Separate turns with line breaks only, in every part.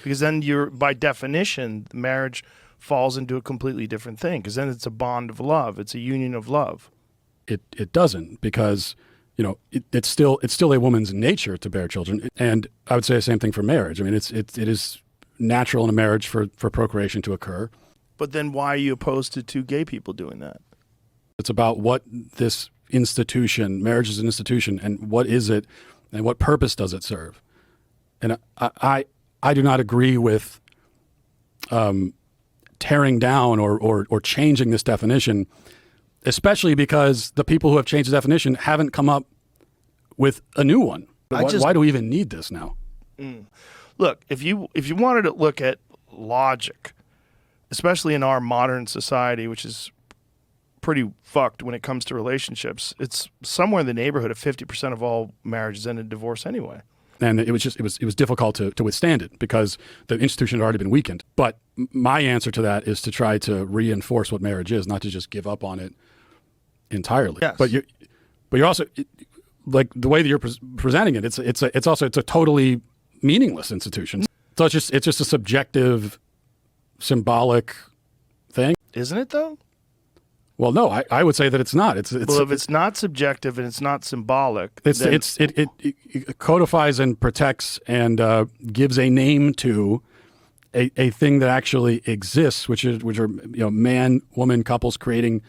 Because then you're, by definition, the marriage falls into a completely different thing, because then it's a bond of love. It's a union of love.
It doesn't, because it's still a woman's nature to bear children, and I would say the same thing for marriage. I mean, it is natural in a marriage for procreation to occur.
But then why are you opposed to two gay people doing that?
It's about what this institution, marriage is an institution, and what is it, and what purpose does it serve? And I do not agree with tearing down or changing this definition, especially because the people who have changed the definition haven't come up with a new one. Why do we even need this now?
Look, if you wanted to look at logic, especially in our modern society, which is pretty fucked when it comes to relationships, it's somewhere in the neighborhood of 50% of all marriages end in divorce anyway.
And it was difficult to withstand it because the institution had already been weakened. But my answer to that is to try to reinforce what marriage is, not to just give up on it entirely.
Yes.
But you're also, like, the way that you're presenting it, it's a totally meaningless institution. So it's just a subjective, symbolic thing.
Isn't it though?
Well, no, I would say that it's not.
Well, if it's not subjective and it's not symbolic,
it codifies and protects and gives a name to a thing that actually exists, which are man, woman couples creating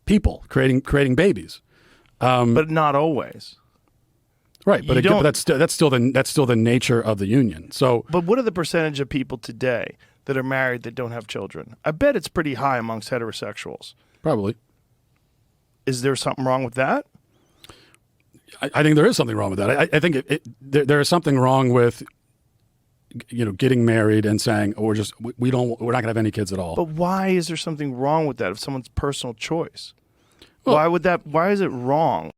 people, creating babies,
but not always.
Right, but that's still the nature of the union. So,
but what are the percentage of people today that are married that don't have children? I bet it's pretty high amongst heterosexuals.
Probably.
Is there something wrong with that?
I think there is something wrong with that. I think there is something wrong with getting married and saying, oh, we're not going to have any kids at all.
But why is there something wrong with that? If someone's personal choice, well, why is it wrong?